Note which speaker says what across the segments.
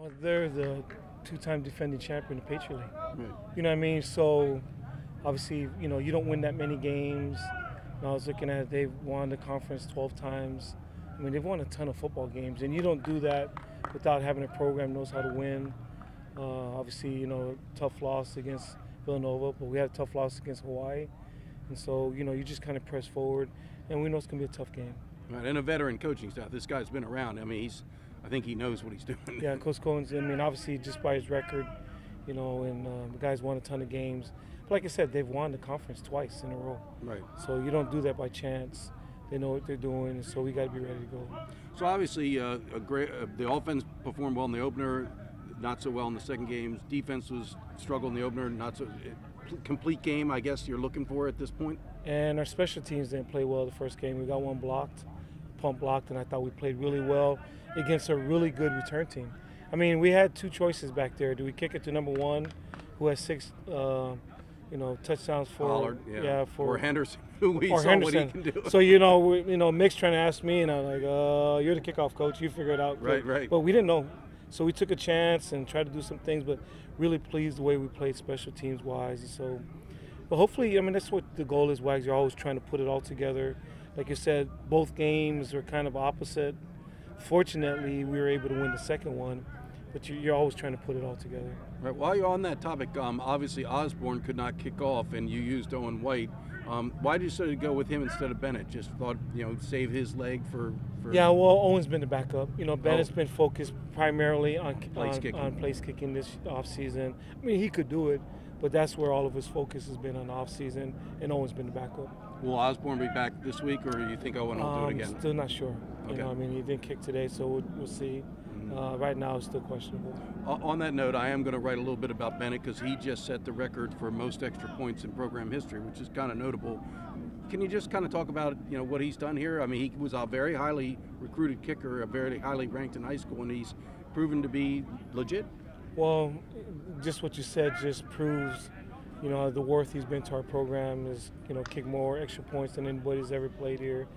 Speaker 1: Oh, they're the two-time defending champion of the Patriot League.
Speaker 2: Right.
Speaker 1: You know what I mean? So obviously, you don't win that many games. I was looking at it, they've won the conference 12 times. I mean, they've won a ton of football games, and you don't do that without having a program that knows how to win. Obviously, tough loss against Villanova, but we had a tough loss against Hawaii. And so, you just kind of press forward, and we know it's going to be a tough game.
Speaker 2: Right, and a veteran coaching staff. This guy's been around. I mean, I think he knows what he's doing.
Speaker 1: Yeah, Coach Cohen's, obviously just by his record, and the guy's won a ton of games. But like I said, they've won the conference twice in a row.
Speaker 2: Right.
Speaker 1: So you don't do that by chance. They know what they're doing, and so we got to be ready to go.
Speaker 2: So obviously, the offense performed well in the opener, not so well in the second game. Defense was struggled in the opener, not so complete game, I guess you're looking for at this point.
Speaker 1: And our special teams didn't play well the first game. We got one blocked, punt blocked, and I thought we played really well against a really good return team. I mean, we had two choices back there. Do we kick it to number one, who has 6 touchdowns for
Speaker 2: Pollard, or Henderson, who we saw what he can do.
Speaker 1: So Mick's trying to ask me, and I'm like, you're the kickoff coach, you figure it out.
Speaker 2: Right.
Speaker 1: But we didn't know, so we took a chance and tried to do some things. But really pleased the way we played special teams wise. And so, but hopefully, that's what the goal is. Wags, you're always trying to put it all together. Like you said, both games are kind of opposite. Fortunately, we were able to win the second one. But you're always trying to put it all together.
Speaker 2: Right. While you're on that topic, obviously Osborne could not kick off, and you used Owen White. Why did you sort of go with him instead of Bennett? Just thought, save his leg for.
Speaker 1: Yeah, well, Owen's been the backup. Bennett's been focused primarily on place kicking this offseason. I mean, he could do it, but that's where all of his focus has been on the offseason, and Owen's been the backup.
Speaker 2: Will Osborne be back this week, or do you think Owen will do it again?
Speaker 1: Still not sure.
Speaker 2: Okay.
Speaker 1: He didn't kick today, so we'll see. Right now, it's still questionable.
Speaker 2: On that note, I am going to write a little bit about Bennett because he just set the record for most extra points in program history, which is kind of notable. Can you just kind of talk about what he's done here? I mean, he was a very highly recruited kicker, a very highly ranked in high school, and he's proven to be legit.
Speaker 1: Well, just what you said just proves, the worth he's been to our program is, kick more extra points than anybody's ever played here.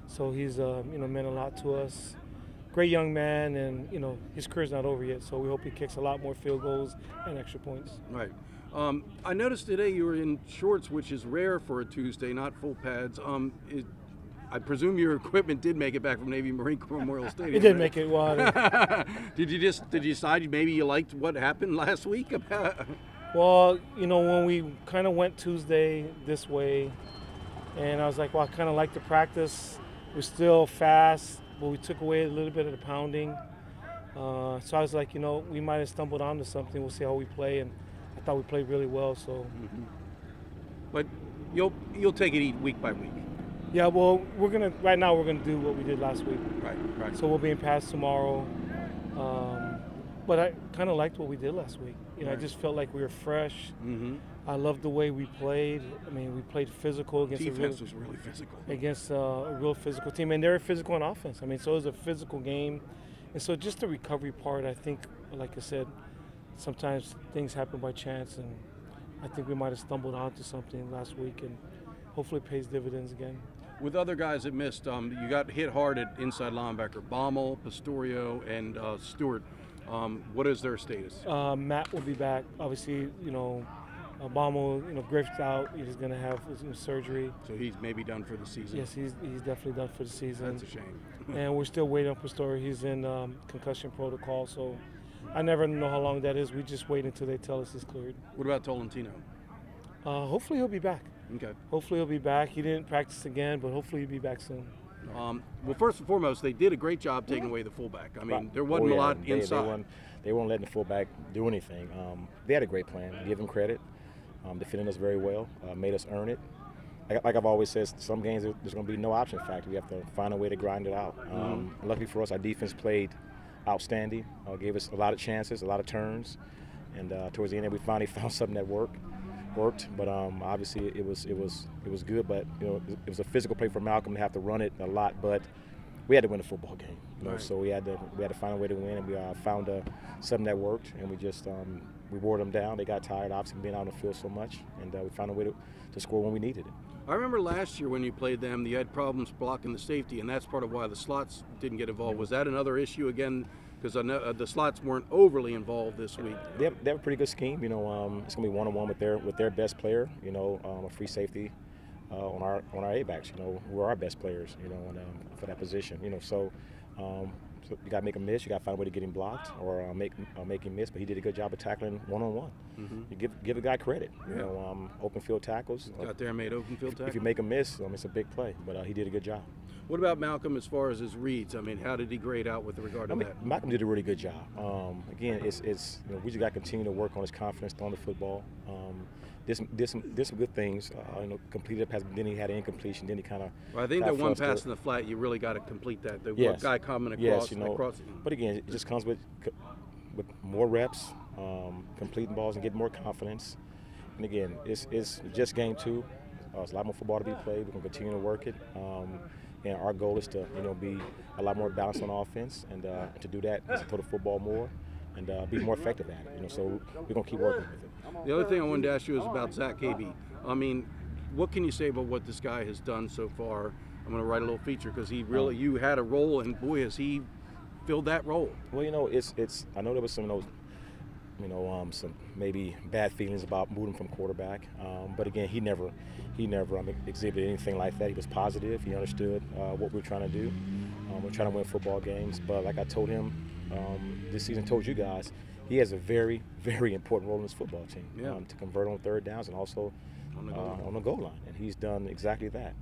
Speaker 1: So he's, meant a lot to us. Great young man, and his career's not over yet, so we hope he kicks a lot more field goals and extra points.
Speaker 2: Right. I noticed today you were in shorts, which is rare for a Tuesday, not full pads. I presume your equipment did make it back from Navy Marine Corps Memorial Stadium.
Speaker 1: It did make it. Well,
Speaker 2: did you decide maybe you liked what happened last week?
Speaker 1: Well, when we kind of went Tuesday this way, and I was like, well, I kind of like the practice. We're still fast, but we took away a little bit of the pounding. So I was like, we might have stumbled onto something. We'll see how we play, and I thought we played really well. So,
Speaker 2: But you'll take it week by week.
Speaker 1: Yeah, well, right now we're gonna do what we did last week.
Speaker 2: Right.
Speaker 1: So we'll be in pass tomorrow. But I kind of liked what we did last week.
Speaker 2: Right.
Speaker 1: I just felt like we were fresh.
Speaker 2: Mm-hmm.
Speaker 1: I loved the way we played. I mean, we played physical against
Speaker 2: defense was really physical
Speaker 1: against a real physical team, and they're physical on offense. I mean, so it was a physical game, and so just the recovery part. I think, like I said, sometimes things happen by chance, and I think we might have stumbled onto something last week, and hopefully it pays dividends again.
Speaker 2: With other guys that missed, you got hit hard at inside linebacker. Baumel, Pastorio, and Stewart. What is their status?
Speaker 1: Matt will be back. Obviously, Baumel, Griff's out. He's going to have surgery.
Speaker 2: So he's maybe done for the season.
Speaker 1: Yes, he's definitely done for the season.
Speaker 2: That's a shame.
Speaker 1: And we're still waiting on Pastorio. He's in concussion protocol, so I never know how long that is. We just wait until they tell us he's cleared.
Speaker 2: What about Tolentino?
Speaker 1: Hopefully he'll be back.
Speaker 2: Okay.
Speaker 1: Hopefully he'll be back. He didn't practice again, but hopefully he'll be back soon.
Speaker 2: Well, first and foremost, they did a great job taking away the fullback. I mean, there wasn't a lot inside.
Speaker 3: They weren't letting the fullback do anything. They had a great plan. Give them credit. Defending us very well. Made us earn it. Like I've always said, some games there's going to be no option factor. We have to find a way to grind it out. Luckily for us, our defense played outstanding. Gave us a lot of chances, a lot of turns, and towards the end, we finally found something that worked. But obviously it was good. But it was a physical play for Malcolm to have to run it a lot. But we had to win the football game.
Speaker 2: Right.
Speaker 3: So we had to find a way to win, and we found something that worked, and we just we wore them down. They got tired, obviously, being out on the field so much, and we found a way to score when we needed it.
Speaker 2: I remember last year when you played them, you had problems blocking the safety, and that's part of why the slots didn't get involved. Was that another issue again Because I know the slots weren't overly involved this week.
Speaker 3: They have a pretty good scheme. You know, it's going to be one-on-one with their best player. You know, a free safety on our A-backs. You know, who are our best players. You know, for that position. You know, so you got to make him miss. You got to find a way to get him blocked or make him miss. But he did a good job of tackling one-on-one. You give a guy credit. You know, open field tackles.
Speaker 2: Got there and made open field tackles.
Speaker 3: If you make him miss, it's a big play. But he did a good job.
Speaker 2: What about Malcolm as far as his reads? I mean, how did he grade out with regard to that?
Speaker 3: Malcolm did a really good job. Again, it's you know, we just got to continue to work on his confidence throwing the football. Did some good things. You know, completed a pass, then he had an incompletion. Then he kind of.
Speaker 2: Well, I think that one pass in the flat, you really got to complete that. The guy coming across.
Speaker 3: Yes, you know. But again, it just comes with more reps, completing balls, and getting more confidence. And again, it's just game 2. There's a lot more football to be played. We're going to continue to work it. And our goal is to, you know, be a lot more balanced on offense, and to do that is to throw the football more and be more effective at it. You know, so we're gonna keep working with it.
Speaker 2: The other thing I wanted to ask you is about Zach Caby. I mean, what can you say about what this guy has done so far? I'm going to write a little feature because he really, you had a role, and boy, has he filled that role.
Speaker 3: Well, you know, it's. I know there was some of those, you know, some maybe bad feelings about moving from quarterback. But again, he never exhibited anything like that. He was positive. He understood what we were trying to do. We're trying to win football games. But like I told him this season, told you guys, he has a very, very important role in this football team. To convert on third downs and also on the goal line. And he's done exactly that.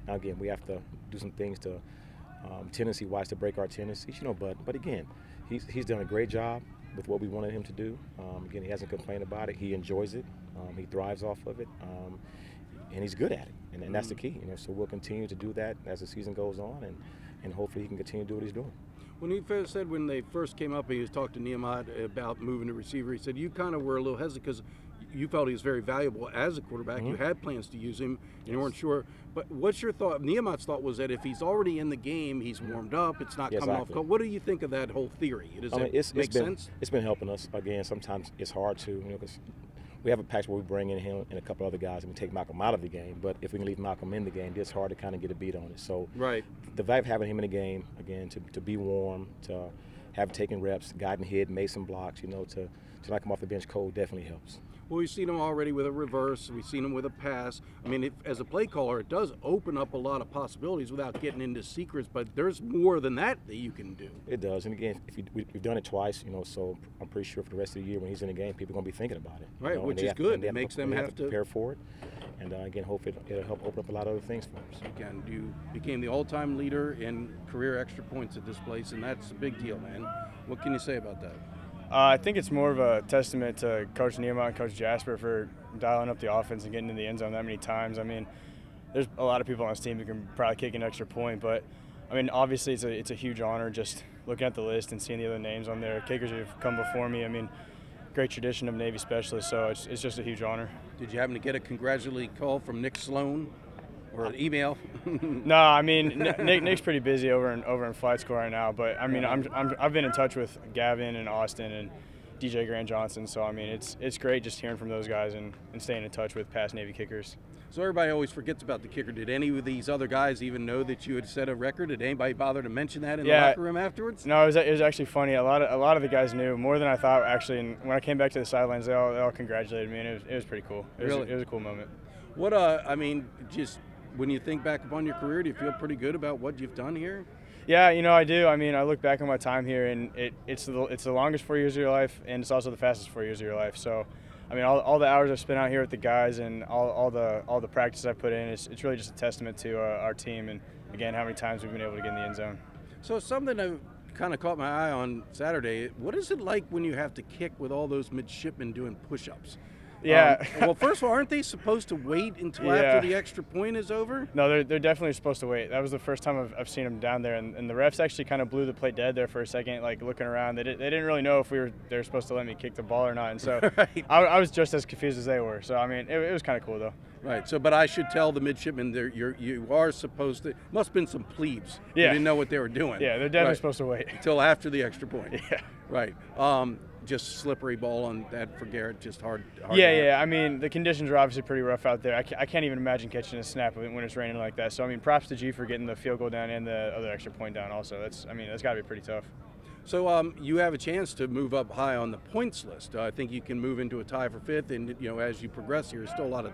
Speaker 3: Now again, we have to do some things to tendency-wise to break our tendencies, you know. But again, he's done a great job with what we wanted him to do. Again, he hasn't complained about it. He enjoys it. He thrives off of it, and he's good at it. And that's the key, you know. So we'll continue to do that as the season goes on, and hopefully he can continue to do what he's doing.
Speaker 2: When he first said when they first came up and he was talking to Niumat about moving to receiver, he said you kind of were a little hesitant because you felt he was very valuable as a quarterback. You had plans to use him, and you weren't sure. But what's your thought? Niumat's thought was that if he's already in the game, he's warmed up, it's not coming off cold. What do you think of that whole theory? Does it make sense?
Speaker 3: It's been helping us. Again, sometimes it's hard to, you know, because we have a patch where we bring in him and a couple other guys and we take Malcolm out of the game. But if we can leave Malcolm in the game, it's hard to kind of get a beat on it. So the value of having him in the game, again, to be warm, to have taken reps, gotten hit, made some blocks, you know, to not come off the bench cold definitely helps.
Speaker 2: Well, we've seen him already with a reverse. We've seen him with a pass. I mean, as a play caller, it does open up a lot of possibilities without getting into secrets, but there's more than that you can do.
Speaker 3: It does. And again, we've done it twice, you know, so I'm pretty sure for the rest of the year when he's in the game, people are going to be thinking about it.
Speaker 2: Right, which is good. It makes them have to
Speaker 3: prepare for it. And again, hope it'll help open up a lot of other things for us.
Speaker 2: Again, you became the all-time leader in career extra points at this place, and that's a big deal, man. What can you say about that?
Speaker 4: I think it's more of a testament to Coach Niumatalolo and Coach Jasper for dialing up the offense and getting in the end zone that many times. I mean, there's a lot of people on this team who can probably kick an extra point, but I mean, obviously it's a huge honor just looking at the list and seeing the other names on there, kickers who've come before me. I mean, great tradition of Navy specialists, so it's just a huge honor.
Speaker 2: Did you happen to get a congratulatory call from Nick Sloan? Or an email?
Speaker 4: No, I mean Nick's pretty busy over in flight school right now. But I mean I've been in touch with Gavin and Austin and DJ Grant Johnson. So I mean it's great just hearing from those guys and staying in touch with past Navy kickers.
Speaker 2: So everybody always forgets about the kicker. Did any of these other guys even know that you had set a record? Did anybody bother to mention that in the locker room afterwards?
Speaker 4: No, it was actually funny. A lot of the guys knew more than I thought actually. And when I came back to the sidelines, they all congratulated me, and it was pretty cool. It was a cool moment.
Speaker 2: What I mean, just. When you think back upon your career, do you feel pretty good about what you've done here?
Speaker 4: Yeah, you know, I do. I mean, I look back on my time here, and it's the longest 4 years of your life, and it's also the fastest 4 years of your life. So, I mean, all the hours I've spent out here with the guys and all the practice I put in, it's really just a testament to our team, and again, how many times we've been able to get in the end zone.
Speaker 2: So something that kind of caught my eye on Saturday, what is it like when you have to kick with all those midshipmen doing push-ups?
Speaker 4: Yeah.
Speaker 2: Well, first of all, aren't they supposed to wait until after the extra point is over?
Speaker 4: No, they're definitely supposed to wait. That was the first time I've seen them down there, and the refs actually kind of blew the play dead there for a second, like looking around. They didn't really know if they were supposed to let me kick the ball or not, and so I was just as confused as they were. So I mean, it was kind of cool though.
Speaker 2: Right. So, but I should tell the midshipmen you are supposed to. Must have been some plebes.
Speaker 4: Yeah.
Speaker 2: Who didn't know what they were doing.
Speaker 4: Yeah, they're definitely supposed to wait
Speaker 2: until after the extra point.
Speaker 4: Yeah.
Speaker 2: Right. Just slippery ball on that for Garrett, just hard.
Speaker 4: Yeah. I mean, the conditions are obviously pretty rough out there. I can't even imagine catching a snap when it's raining like that. So I mean, props to G for getting the field goal down and the other extra point down. Also, that's got to be pretty tough.
Speaker 2: So you have a chance to move up high on the points list. I think you can move into a tie for 5th, and as you progress here, there's still a lot of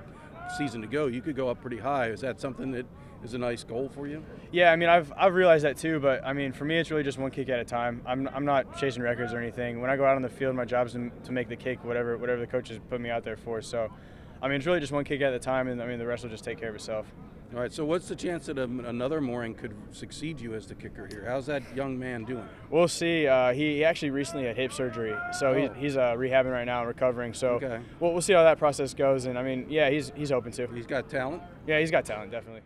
Speaker 2: season to go. You could go up pretty high. Is that something that is a nice goal for you?
Speaker 4: Yeah, I mean, I've realized that too, but I mean, for me, it's really just one kick at a time. I'm not chasing records or anything. When I go out on the field, my job is to make the kick, whatever the coaches put me out there for. So, I mean, it's really just one kick at a time, and I mean, the rest will just take care of itself.
Speaker 2: All right, so what's the chance that another Moehring could succeed you as the kicker here? How's that young man doing?
Speaker 4: We'll see. He actually recently had hip surgery, so he's rehabbing right now and recovering. So
Speaker 2: okay.
Speaker 4: We'll see how that process goes. And I mean, yeah, he's hoping to.
Speaker 2: He's got talent?
Speaker 4: Yeah, he's got talent, definitely.